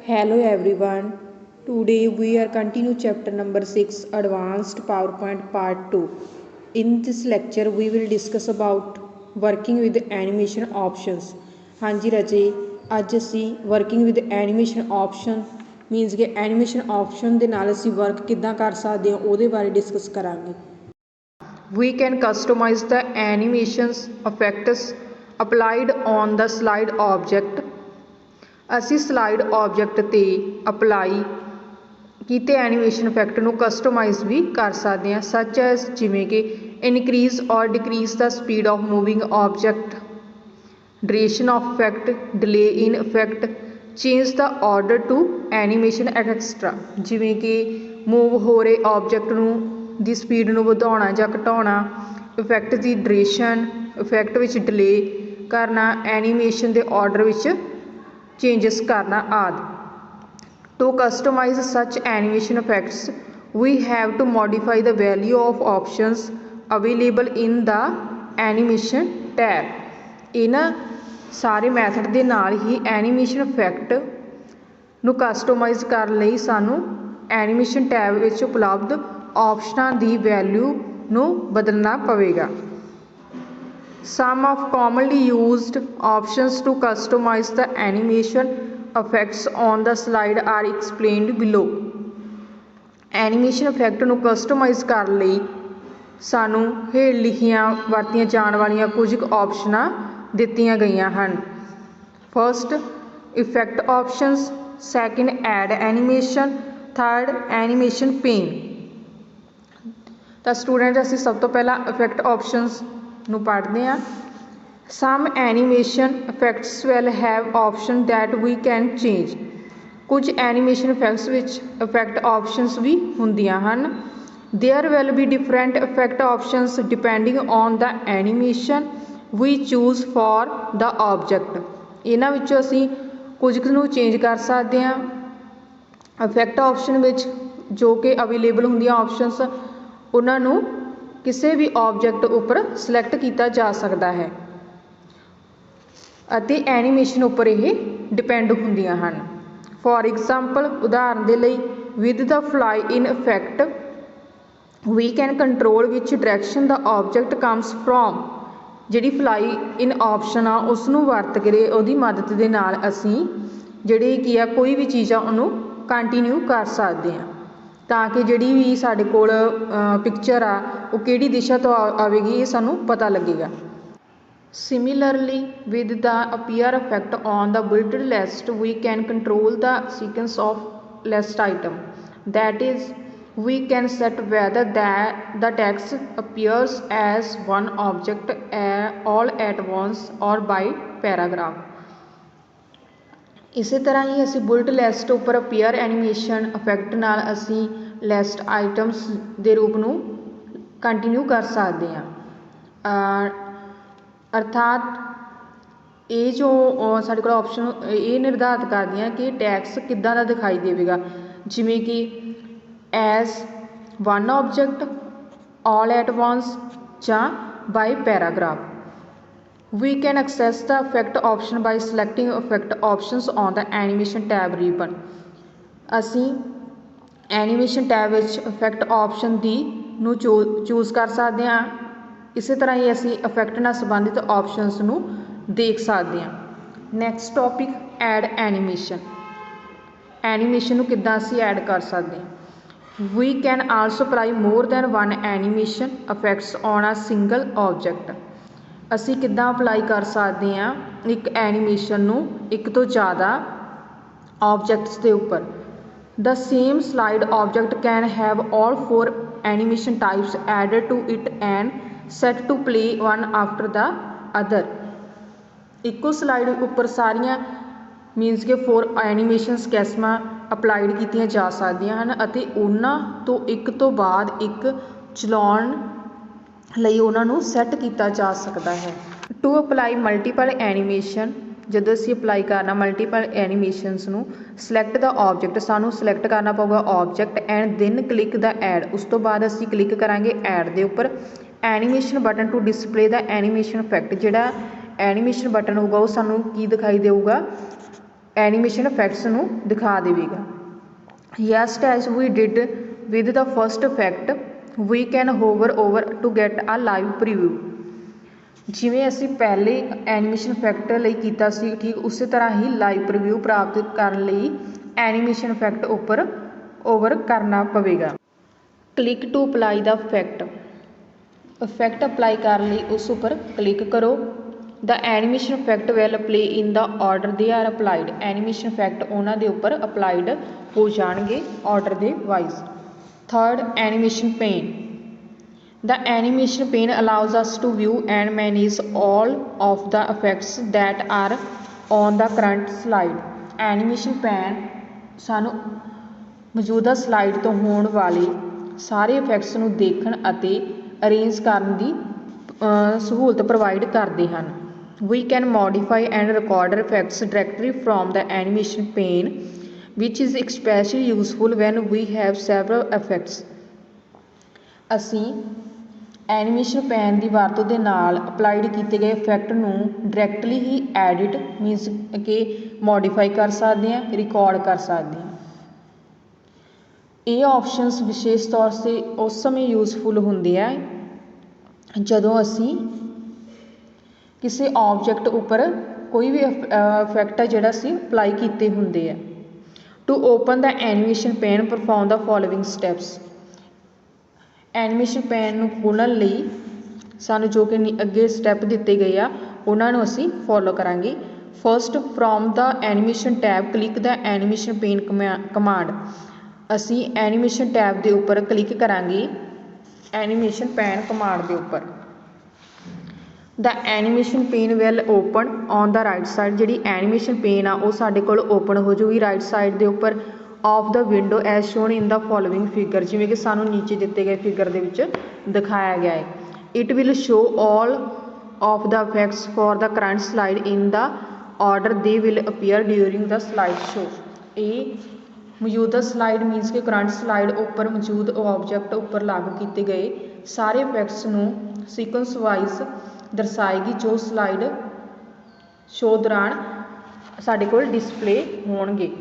Hello everyone. Today we are continue chapter number 6 Advanced PowerPoint part 2. In this lecture we will discuss about working with animation options. ਹਾਂਜੀ ਰਾਜੇ ਅੱਜ ਅਸੀਂ working with animation option means ਕਿ animation option ਦੇ ਨਾਲ ਅਸੀਂ work ਕਿੱਦਾਂ ਕਰ ਸਕਦੇ ਹਾਂ ਉਹਦੇ ਬਾਰੇ ਡਿਸਕਸ ਕਰਾਂਗੇ. We can customize the animations effects applied on the slide object. ਅਸੀਂ ਸਲਾਈਡ ਆਬਜੈਕਟ 'ਤੇ ਅਪਲਾਈ ਕੀਤੇ ਐਨੀਮੇਸ਼ਨ ਇਫੈਕਟ ਨੂੰ ਕਸਟਮਾਈਜ਼ ਵੀ ਕਰ ਸਕਦੇ ਹਾਂ ਸੱਚ ਐਸ ਜਿਵੇਂ ਕਿ increase or decrease the speed of moving object, duration of effect, delay in effect, change the order to animation extra ਜਿਵੇਂ ਕਿ ਮੂਵ ਹੋ ਰਹੇ ਆਬਜੈਕਟ ਨੂੰ ਦੀ ਸਪੀਡ ਨੂੰ ਵਧਾਉਣਾ ਜਾਂ ਘਟਾਉਣਾ, ਇਫੈਕਟ ਦੀ ਡਿਊਰੇਸ਼ਨ, ਇਫੈਕਟ ਵਿੱਚ ਡਿਲੇ ਕਰਨਾ, ਐਨੀਮੇਸ਼ਨ ਦੇ ਆਰਡਰ ਵਿੱਚ changes करना आदि. To customize such animation effects we have to modify the value of options available in the animation tab. ਇਹਨਾਂ ਸਾਰੇ ਮੈਥਡ ਦੇ ਨਾਲ ਹੀ ਐਨੀਮੇਸ਼ਨ ਇਫੈਕਟ ਨੂੰ ਕਸਟਮਾਈਜ਼ ਕਰਨ ਲਈ ਸਾਨੂੰ ਐਨੀਮੇਸ਼ਨ ਟੈਬ ਵਿੱਚ ਉਪਲਬਧ ਆਪਸ਼ਨਾਂ ਦੀ ਵੈਲਿਊ ਨੂੰ ਬਦਲਣਾ ਪਵੇਗਾ. Some of commonly used options to customize the animation effects on the slide are explained below. Animation effect ਨੂੰ ਕਸਟਮਾਈਜ਼ ਕਰਨ ਲਈ ਸਾਨੂੰ ਹੇਠ ਲਿਖੀਆਂ ਵਰਤੀਆਂ ਜਾਣ ਵਾਲੀਆਂ ਕੁਝ ਕੁ ਆਪਸ਼ਨਾਂ ਦਿੱਤੀਆਂ ਗਈਆਂ ਹਨ. First effect options, second add animation, third animation pane. ਤਾਂ ਸਟੂਡੈਂਟ ਅਸੀਂ ਸਭ ਤੋਂ ਪਹਿਲਾਂ ਇਫੈਕਟ ਆਪਸ਼ਨਸ ਨੂੰ ਪੜ੍ਹਦੇ ਹਾਂ. Some animation effects will have option that we can change. ਕੁਝ ਐਨੀਮੇਸ਼ਨ ਇਫੈਕਟਸ ਵਿੱਚ ਇਫੈਕਟ ਆਪਸ਼ਨਸ ਵੀ ਹੁੰਦੀਆਂ ਹਨ. There will be different effect options depending on the animation we choose for the object. ਇਹਨਾਂ ਵਿੱਚੋਂ ਅਸੀਂ ਕੁਝ ਕੁ ਨੂੰ ਚੇਂਜ ਕਰ ਸਕਦੇ ਹਾਂ. ਇਫੈਕਟ ਆਪਸ਼ਨ ਵਿੱਚ ਜੋ ਕਿ ਅਵੇਲੇਬਲ ਹੁੰਦੀਆਂ ਆਪਸ਼ਨਸ ਉਹਨਾਂ ਨੂੰ ਕਿਸੇ ਵੀ ਆਬਜੈਕਟ ਉੱਪਰ ਸਿਲੈਕਟ ਕੀਤਾ ਜਾ ਸਕਦਾ ਹੈ ਅਤੇ ਐਨੀਮੇਸ਼ਨ ਉੱਪਰ ਇਹ ਡਿਪੈਂਡ ਹੁੰਦੀਆਂ ਹਨ. ਫੋਰ ਐਗਜ਼ਾਮਪਲ ਉਦਾਹਰਨ ਦੇ ਲਈ with the fly in effect we can control which direction the object comes from. ਜਿਹੜੀ ਫਲਾਈ ਇਨ ਆਪਸ਼ਨ ਆ ਉਸ ਨੂੰ ਵਰਤ ਕੇ ਉਹਦੀ ਮਦਦ ਦੇ ਨਾਲ ਅਸੀਂ ਜਿਹੜੀ ਕੀ ਆ ਕੋਈ ਵੀ ਚੀਜ਼ ਆ ਉਹਨੂੰ ਕੰਟੀਨਿਊ ਕਰ ਸਕਦੇ ਹਾਂ ਤਾਂ ਕਿ ਜਿਹੜੀ ਵੀ ਸਾਡੇ ਕੋਲ ਪਿਕਚਰ ਆ ਉਹ ਕਿਹੜੀ ਦਿਸ਼ਾ ਤੋਂ ਆਵੇਗੀ ਇਹ ਸਾਨੂੰ ਪਤਾ ਲੱਗੇਗਾ. Similarly with the appear effect on the bulleted list we can control the sequence of list item. That is we can set whether the text appears as one object all at once or by paragraph. ਇਸੇ ਤਰ੍ਹਾਂ ਹੀ ਅਸੀਂ bullet list ਉੱਪਰ appear animation effect ਨਾਲ ਅਸੀਂ list items ਦੇ ਰੂਪ ਨੂੰ continue ਕਰ ਸਕਦੇ ਹਾਂ. ਅਰਥਾਤ ਇਹ ਜੋ ਸਾਡੇ ਕੋਲ ਆਪਸ਼ਨ ਇਹ ਨਿਰਧਾਰਿਤ ਕਰਦੀਆਂ ਕਿ ਟੈਕਸਟ ਕਿੱਦਾਂ ਦਾ ਦਿਖਾਈ ਦੇਵੇਗਾ ਜਿਵੇਂ ਕਿ as one object, all at once ਜਾਂ ਬਾਈ paragraph. We can access the effect option by selecting effect options on the animation tab ribbon. ਅਸੀਂ ਐਨੀਮੇਸ਼ਨ ਟੈਬ ਵਿੱਚ ਇਫੈਕਟ ਆਪਸ਼ਨ ਦੀ ਨੂੰ ਚੂਜ਼ ਕਰ ਸਕਦੇ ਹਾਂ. ਇਸੇ ਤਰ੍ਹਾਂ ਹੀ ਅਸੀਂ ਇਫੈਕਟ ਨਾਲ ਸੰਬੰਧਿਤ ਆਪਸ਼ਨਸ ਨੂੰ ਦੇਖ ਸਕਦੇ ਹਾਂ. Next topic add animation. Animation ਨੂੰ ਕਿੱਦਾਂ ਅਸੀਂ ਐਡ ਕਰ ਸਕਦੇ ਹਾਂ. We can also apply more than one animation effects on a single object. ਅਸੀਂ ਕਿੱਦਾਂ ਅਪਲਾਈ ਕਰ ਸਕਦੇ ਹਾਂ ਇੱਕ ਐਨੀਮੇਸ਼ਨ ਨੂੰ ਇੱਕ ਤੋਂ ਜ਼ਿਆਦਾ ਆਬਜੈਕਟਸ ਦੇ ਉੱਪਰ. The same slide object can have all 4 animation types added to it and set to play one after the other. ਇੱਕੋ ਸਲਾਈਡ ਉੱਪਰ ਸਾਰੀਆਂ ਮੀਨਸ ਕਿ 4 ਐਨੀਮੇਸ਼ਨਸ ਕਿਸਮਾਂ ਅਪਲਾਈਡ ਕੀਤੀਆਂ ਜਾ ਸਕਦੀਆਂ ਹਨ ਅਤੇ ਉਹਨਾਂ ਤੋਂ ਇੱਕ ਤੋਂ ਬਾਅਦ ਇੱਕ ਚਲਾਉਣ ਲਈ ਉਹਨਾਂ ਨੂੰ ਸੈੱਟ ਕੀਤਾ ਜਾ ਸਕਦਾ ਹੈ. ਟੂ ਅਪਲਾਈ ਮਲਟੀਪਲ ਐਨੀਮੇਸ਼ਨ, ਜਦੋਂ ਅਸੀਂ ਅਪਲਾਈ ਕਰਨਾ ਮਲਟੀਪਲ ਐਨੀਮੇਸ਼ਨਸ ਨੂੰ, ਸਿਲੈਕਟ ਦਾ ਆਬਜੈਕਟ, ਸਾਨੂੰ ਸਿਲੈਕਟ ਕਰਨਾ ਪਊਗਾ object and then click the add. ਉਸ ਤੋਂ ਬਾਅਦ ਅਸੀਂ ਕਲਿੱਕ ਕਰਾਂਗੇ ਐਡ ਦੇ ਉੱਪਰ. Animation button to display the animation effect. ਜਿਹੜਾ ਐਨੀਮੇਸ਼ਨ ਬਟਨ ਹੋਊਗਾ ਉਹ ਸਾਨੂੰ ਕੀ ਦਿਖਾਈ ਦੇਊਗਾ ਐਨੀਮੇਸ਼ਨ ਇਫੈਕਟਸ ਨੂੰ ਦਿਖਾ ਦੇਵੇਗਾ। Just as we did with the first effect, we can hover over to get a live preview। ਜਿਵੇਂ ਅਸੀਂ ਪਹਿਲੇ ਐਨੀਮੇਸ਼ਨ ਇਫੈਕਟ ਲਈ ਕੀਤਾ ਸੀ, ਠੀਕ ਉਸੇ ਤਰ੍ਹਾਂ ਹੀ ਲਾਈਵ ਪ੍ਰੀਵਿਊ ਪ੍ਰਾਪਤ ਕਰਨ ਲਈ ਐਨੀਮੇਸ਼ਨ ਇਫੈਕਟ ਉੱਪਰ ਓਵਰ ਕਰਨਾ ਪਵੇਗਾ। Click to apply the effect apply ਕਰਨ ਲਈ ਉਸ ਉੱਪਰ ਕਲਿੱਕ ਕਰੋ। The animation effect will play in the order they are applied। Animation effect ਉਹਨਾਂ ਦੇ ਉੱਪਰ ਅਪਲਾਈਡ ਹੋ ਜਾਣਗੇ ਆਰਡਰ ਦੇ wise. Third, animation pain. The animation pane allows us to view and manage all of the effects that are on the current slide। Animation pane ਸਾਨੂੰ ਮੌਜੂਦਾ slide ਤੋਂ ਹੋਣ ਵਾਲੇ ਸਾਰੇ ਇਫੈਕਟਸ ਨੂੰ ਦੇਖਣ ਅਤੇ ਅਰੇਂਜ ਕਰਨ ਦੀ ਸਹੂਲਤ ਪ੍ਰੋਵਾਈਡ ਕਰਦੇ ਹਨ। We can modify and record effects directly from the animation pane, which is especially useful when we have several effects। ਅਸੀਂ ਐਨੀਮੇਸ਼ਨ ਪੈਨ ਦੀ ਵਰਤੋਂ ਦੇ ਨਾਲ ਅਪਲਾਈਡ ਕੀਤੇ ਗਏ ਇਫੈਕਟ ਨੂੰ ਡਾਇਰੈਕਟਲੀ ਹੀ ਐਡਿਟ ਮੀਨਸ ਕਿ ਮੋਡੀਫਾਈ ਕਰ ਸਕਦੇ ਹਾਂ, ਰਿਕਾਰਡ ਕਰ ਸਕਦੇ ਹਾਂ। ਇਹ ਆਪਸ਼ਨਸ ਵਿਸ਼ੇਸ਼ ਤੌਰ 'ਤੇ ਉਸ ਸਮੇਂ ਯੂਜ਼ਫੁਲ ਹੁੰਦੇ ਆ ਜਦੋਂ ਅਸੀਂ ਕਿਸੇ ਆਬਜੈਕਟ ਉੱਪਰ ਕੋਈ ਵੀ ਇਫੈਕਟ ਹੈ ਜਿਹੜਾ ਅਸੀਂ ਅਪਲਾਈ ਕੀਤੇ ਹੁੰਦੇ ਆ। To open the animation pane perform the following steps. Animation pane ਨੂੰ ਖੋਲ੍ਹਣ ਲਈ ਸਾਨੂੰ ਜੋ ਕਿ ਅੱਗੇ ਸਟੈਪ ਦਿੱਤੇ ਗਏ ਆ ਉਹਨਾਂ ਨੂੰ ਅਸੀਂ ਫੋਲੋ ਕਰਾਂਗੇ। First, from the animation tab click the animation pane command. ਅਸੀਂ ਐਨੀਮੇਸ਼ਨ ਟੈਬ ਦੇ ਉੱਪਰ ਕਲਿੱਕ ਕਰਾਂਗੇ ਐਨੀਮੇਸ਼ਨ ਪੈਨ ਕਮਾਂਡ ਦੇ ਉੱਪਰ। The animation pane will open on the right side. ਜਿਹੜੀ ਐਨੀਮੇਸ਼ਨ ਪੇਨ ਆ ਉਹ ਸਾਡੇ ਕੋਲ ਓਪਨ ਹੋ ਜੂਗੀ ਰਾਈਟ ਸਾਈਡ ਦੇ ਉੱਪਰ of the window as shown in the following figure. ਜਿਵੇਂ ਕਿ ਸਾਨੂੰ ਨੀਚੇ ਦਿੱਤੇ ਗਏ ਫਿਗਰ ਦੇ ਵਿੱਚ ਦਿਖਾਇਆ ਗਿਆ ਹੈ। It will show all of the effects for the current slide in the order they will appear during the slide show. ਇਹ ਮੌਜੂਦਾ ਸਲਾਈਡ ਮੀਨਸ ਕਿ ਕਰੰਟ ਸਲਾਈਡ ਉੱਪਰ ਮੌਜੂਦ ਆਬਜੈਕਟ ਉੱਪਰ ਲਾਗੂ ਕੀਤੇ ਗਏ ਸਾਰੇ ਇਫੈਕਟਸ ਨੂੰ ਸੀਕੁਐਂਸ ਵਾਈਜ਼ ਦਰਸਾਏਗੀ ਜੋ ਸਲਾਈਡ ਸ਼ੋ ਦੌਰਾਨ ਸਾਡੇ ਕੋਲ ਡਿਸਪਲੇ ਹੋਣਗੇ।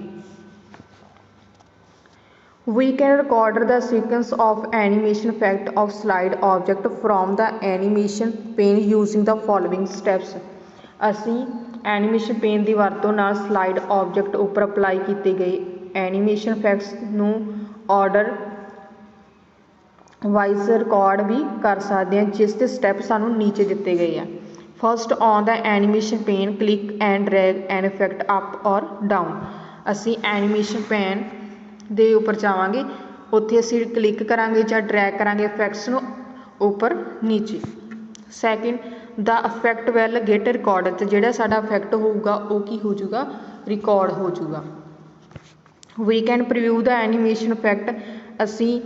We can record the sequence of animation effect of slide object from the animation pane using the following steps। ਅਸੀਂ ਐਨੀਮੇਸ਼ਨ ਪੇਨ ਦੀ ਵਰਤੋਂ ਨਾਲ ਸਲਾਈਡ ਆਬਜੈਕਟ ਉੱਪਰ ਅਪਲਾਈ ਕੀਤੇ ਗਏ ਐਨੀਮੇਸ਼ਨ ਇਫੈਕਟਸ ਨੂੰ ਆਰਡਰ ਵਾਈਜ਼ ਰਿਕਾਰਡ ਵੀ ਕਰ ਸਕਦੇ ਹਾਂ ਜਿਸ ਦੇ ਸਟੈਪ ਸਾਨੂੰ ਨੀਚੇ ਦਿੱਤੇ ਗਏ ਆ। First, on the animation pain click and drag N effect up ਔਰ ਡਾਊਨ। ਅਸੀਂ ਐਨੀਮੇਸ਼ਨ ਪੈਨ ਦੇ ਉੱਪਰ ਜਾਵਾਂਗੇ, ਉੱਥੇ ਅਸੀਂ ਕਲਿੱਕ ਕਰਾਂਗੇ ਜਾਂ ਡਰੈਗ ਕਰਾਂਗੇ ਇਫੈਕਟਸ ਨੂੰ ਉੱਪਰ ਨੀਚੇ। ਸੈਕਿੰਡ, ਦਾ ਇਫੈਕਟ ਵੈਲ ਗੈਟ ਰਿਕਾਰਡ। ਅਤੇ ਜਿਹੜਾ ਸਾਡਾ ਇਫੈਕਟ ਹੋਊਗਾ ਉਹ ਕੀ ਹੋ ਜੂਗਾ, ਰਿਕਾਰਡ ਹੋ ਜੂਗਾ। We can preview the animation effect. ਅਸੀਂ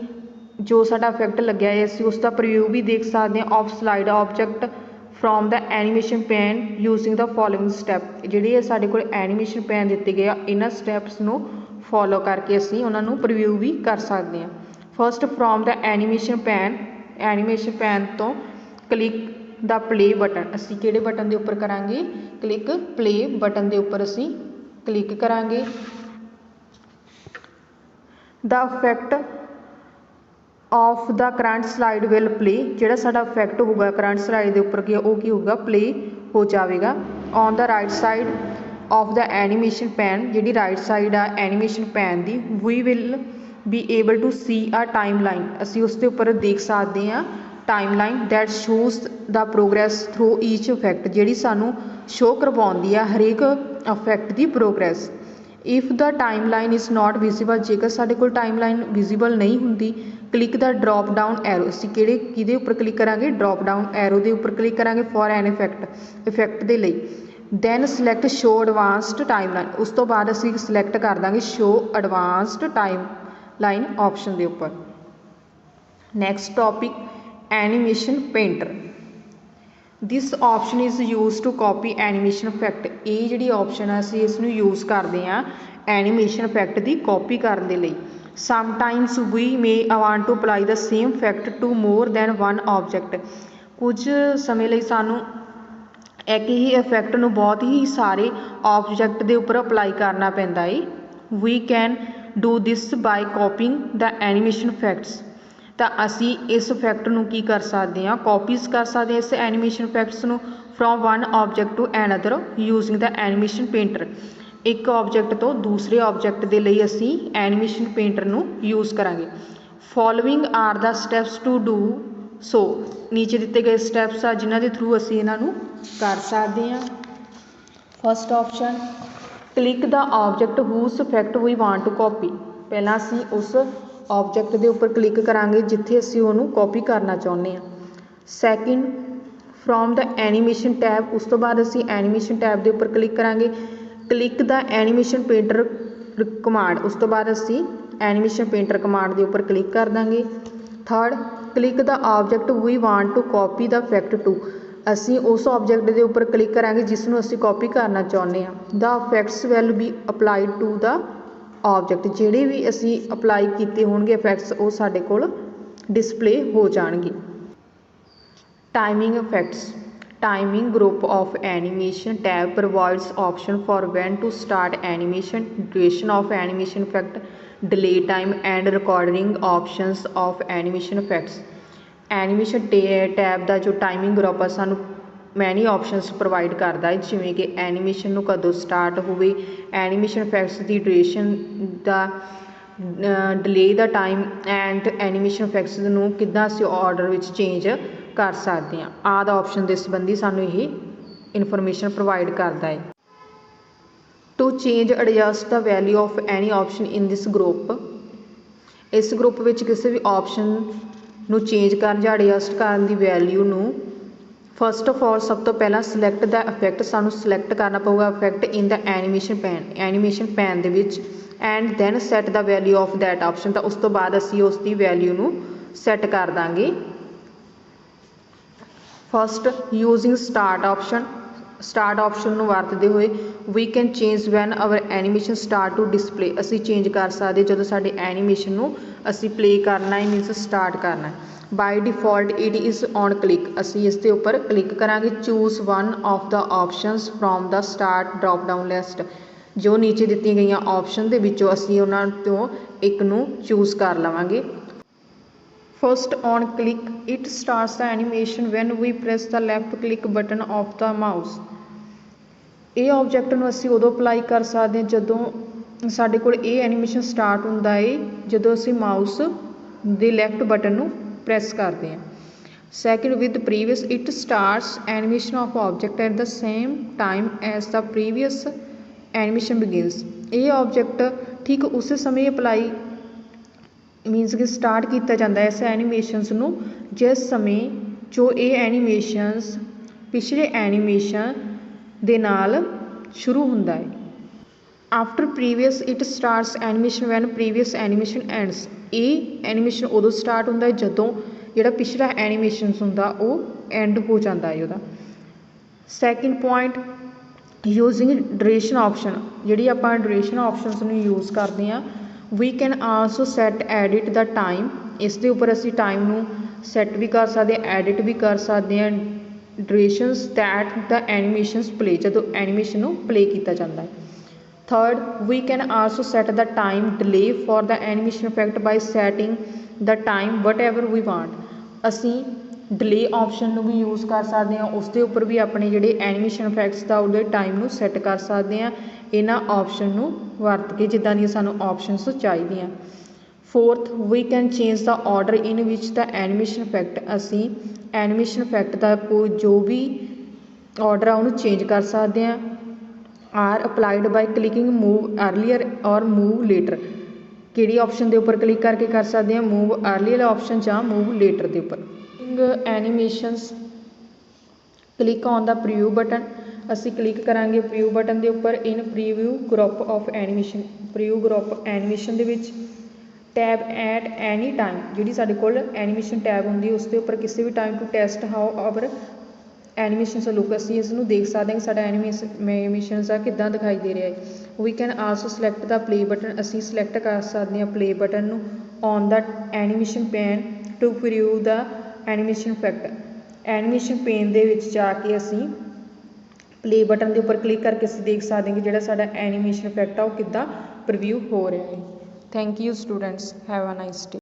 ਜੋ ਸਾਡਾ ਇਫੈਕਟ ਲੱਗਿਆ ਹੈ ਅਸੀਂ ਉਸ ਦਾ ਪ੍ਰੀਵਿਊ ਵੀ ਦੇਖ ਸਕਦੇ ਹਾਂ of slide object from the animation pane using the following step. ਜਿਹੜੇ ਸਾਡੇ ਕੋਲ ਐਨੀਮੇਸ਼ਨ ਪੈਨ ਦਿੱਤੇ ਗਏ ਆ ਇਹਨਾਂ ਸਟੈਪਸ ਨੂੰ ਫੋਲੋ ਕਰਕੇ ਅਸੀਂ ਉਹਨਾਂ ਨੂੰ ਪ੍ਰੀਵਿਊ ਵੀ ਕਰ ਸਕਦੇ ਹਾਂ। First, from the animation pane ਤੋਂ ਕਲਿੱਕ ਦਾ ਪਲੇ ਬਟਨ। ਅਸੀਂ ਕਿਹੜੇ ਬਟਨ ਦੇ ਉੱਪਰ ਕਰਾਂਗੇ, ਕਲਿੱਕ ਪਲੇ ਬਟਨ ਦੇ ਉੱਪਰ ਅਸੀਂ ਕਲਿੱਕ ਕਰਾਂਗੇ। The effect of the current slide will play. ਜਿਹੜਾ ਸਾਡਾ ਇਫੈਕਟ ਹੋਊਗਾ ਕਰੰਟ ਸਲਾਈਡ ਦੇ ਉੱਪਰ ਉਹ ਕੀ ਹੋਊਗਾ, ਪਲੇ ਹੋ ਜਾਵੇਗਾ। On the right side of the animation pane, ਜਿਹੜੀ ਰਾਈਟ ਸਾਈਡ ਆ ਐਨੀਮੇਸ਼ਨ ਪੈਨ ਦੀ, we will be able to see a time line. ਅਸੀਂ ਉਸ ਦੇ ਉੱਪਰ ਦੇਖ ਸਕਦੇ ਹਾਂ timeline that shows the progress through each effect. ਜਿਹੜੀ ਸਾਨੂੰ ਸ਼ੋਅ ਕਰਵਾਉਂਦੀ ਆ ਹਰੇਕ ਇਫੈਕਟ ਦੀ progress. If the timeline is not visible. ਜੇਕਰ ਸਾਡੇ ਕੋਲ ਟਾਈਮ ਲਾਈਨ ਵਿਜ਼ੀਬਲ ਨਹੀਂ ਹੁੰਦੀ, click the drop down arrow. ਅਸੀਂ ਕਿਹਦੇ ਉੱਪਰ ਕਲਿੱਕ ਕਰਾਂਗੇ, ਡਰੋਪ ਡਾਊਨ ਐਰੋ ਦੇ ਉੱਪਰ ਕਲਿੱਕ ਕਰਾਂਗੇ ਫॉर ਐਨ ਇਫੈਕਟ ਦੇ ਲਈ। Then select show advanced timeline. ਉਸ ਤੋਂ ਬਾਅਦ ਅਸੀਂ ਸਿਲੈਕਟ ਕਰ ਦਾਂਗੇ show advanced timeline option ਦੇ ਉੱਪਰ। Next topic, animation painter. This option is use to copy animation effect. ਇਹ ਜਿਹੜੀ ਆਪਸ਼ਨ ਆ ਅਸੀਂ ਇਸ ਨੂੰ ਯੂਜ਼ ਕਰਦੇ ਹਾਂ ਐਨੀਮੇਸ਼ਨ ਇਫੈਕਟ ਦੀ ਕਾਪੀ ਕਰਨ ਦੇ ਲਈ। Sometimes we may want to apply the same effect to more than one object. ਕੁਝ ਸਮੇਂ ਲਈ ਸਾਨੂੰ एक ही इफैक्ट नूं बहुत ही सारे ऑब्जेक्ट के उपर अप्लाई करना पैंदा है। We can do this by copying the animation effects. तो असी इस इफैक्ट नूं की कर सकते हैं, कॉपीज़ कर सकते हैं इस एनीमेशन इफैक्ट्स नूं from one object to another using the animation painter. एक ऑब्जेक्ट तो दूसरे ऑब्जेक्ट के लिए असी एनीमेशन पेंटर नूं यूज़ करांगे। Following are the steps to do so. नीचे दिते गए स्टैप्स आ जिन्हां दे थ्रू असी इन्हां नूं कर सकते हैं। First option, click the object whose effect we want to copy. पहला असी उस ऑब्जेक्ट के उपर क्लिक करांगे जिथे असी उहनूं कॉपी करना चाहुंदे हां। Second, from the animation tab, उस तो बाद असी एनीमेशन टैब के उपर क्लिक करांगे। Click the animation painter command, उस तो बाद असी एनीमेशन पेंटर कमांड के उपर क्लिक कर देंगे। Third, click the object we want to copy the effect to. असी उस ऑब्जेक्ट के उपर क्लिक करांगे जिसनूं असी कॉपी करना चाहुंदे हां। The effects will be applied to the object. जिहड़े भी असी अप्लाई कीते होणगे इफैक्ट्स वो साडे कोल डिस्पले हो जाणगे। Timing effects, timing group of animation tab provides option for when to start animation, duration of animation effect, delay time and recording options of animation effects. Animation tab का जो timing group है सानू many options provide करता है, जिमें कि animation नूं कदों स्टार्ट होवे, एनीमेशन इफैक्ट्स की ड्यूरेशन का delay the time and animation effects नूं किद्दां असीं ऑर्डर विच चेंज कर सकते हैं। आदि ऑप्शन के संबंधी सानू ये इनफॉर्मेशन प्रोवाइड करता है। To change adjust the value of any option in this group, इस ग्रुप में किसी भी ऑप्शन नूं चेंज कर या एडजस्ट करन दी वैल्यू नूं फस्ट ऑफ ऑल सब तो पहला सिलैक्ट द इफैक्ट, सानू सिलैक्ट करना पऊगा effect in the animation pane दे विच and then set the value of that option. तो उस तो बाद असी उसकी वैल्यू नूं सैट कर देंगे। First, using start option, start option नूं वरतदे हुए we can change when our animation start to display. असी चेंज कर सकते जो साडे एनीमेशन नूं असी प्ले करना है, मीनस स्टार्ट करना है। By default it is on click, असी इसके उपर क्लिक करांगे। Choose one of the options from the start drop down list, जो नीचे दित्ती गई ऑप्शन के विचों असी उन्हां चों एक नूं चूज कर लवांगे। First on click, it starts the animation when we press the left click button of the mouse. ये ऑब्जेक्ट नूं असी उदों अप्लाई कर सकते हैं जदों साडे कोल ये एनीमेशन स्टार्ट हुंदा है जदों असी माउस दे लैफ्ट बटन नूं प्रेस करते हैं। Second, with previous, it starts animation of object at the same time as the previous animation begins. ये ऑब्जेक्ट ठीक उस समय अप्लाई मीनस कि स्टार्ट किया जाता है इस एनीमेशनस नूं जिस समय जो ये एनीमेशनस पिछले एनीमेशन दे नाल शुरू हुंदा है। After previous, it starts animation when previous animation ends. ये एनीमेशन उदों स्टार्ट हुंदा है जदों जिहड़ा पिछला एनीमेशन हुंदा वो एंड हो जाता है उहदा। Second point, using duration option, जिहड़ी आपां ड्यूरेशन ऑप्शनस नूं यूज़ करते हैं। We can also set edit the time, इस दे उपर असी टाइम नूं सैट भी कर सकते हैं, एडिट भी कर सकते हैं। Durations that the animations play, जदों एनीमेशन नूं प्ले किया जाता है। Third, we can also set the time delay for the animation effect by setting the time whatever we want. असी डिले ऑप्शन नूं भी यूज़ कर सकते हैं, उसके उपर भी अपने जिहड़े एनीमेशन इफैक्ट्स का उहदे टाइम नूं सैट कर सकते हैं इन्हां ऑप्शन नूं वरत के जिद्दां दी सानूं ऑप्शनस चाहीदियां। Fourth, we can change the order in which the animation effect, असी एनीमेशन इफैक्ट का कोई जो भी ऑर्डर आ उन्होंने चेंज कर सकते हैं। Are applied by clicking move earlier or move later, किहड़ी ऑप्शन के उपर क्लिक करके कर सकते हैं, मूव अर्लीयर ऑप्शन या मूव लेटर के उपर। Animations, click on the preview button, असी क्लिक करांगे प्रीव्यू बटन के उपर। In preview group of animation, preview group animation के टैब एट एनी टाइम, जिहड़ी साडे कोल एनीमेशन टैब हुंदी उसके उपर किसी भी time to test how our animation सा लुक, असी इसनूं देख सकते हैं कि साडा एनीमेशन सा किद्दां दिखाई दे रहा है। We can also select the play button, असी सिलैक्ट कर सकते हैं प्ले बटन नूं on the animation pane to preview the animation effect. Animation pane दे विच जाके असी ਪਲੇ ਬਟਨ ਦੇ ਉੱਪਰ ਕਲਿੱਕ ਕਰਕੇ ਅਸੀਂ ਦੇਖ ਸਕਦੇ ਹਾਂ ਕਿ ਜਿਹੜਾ ਸਾਡਾ ਐਨੀਮੇਸ਼ਨ ਇਫੈਕਟ ਆ ਉਹ ਕਿੱਦਾਂ ਪ੍ਰੀਵਿਊ ਹੋ ਰਿਹਾ ਹੈ। Thank you students, have a nice day.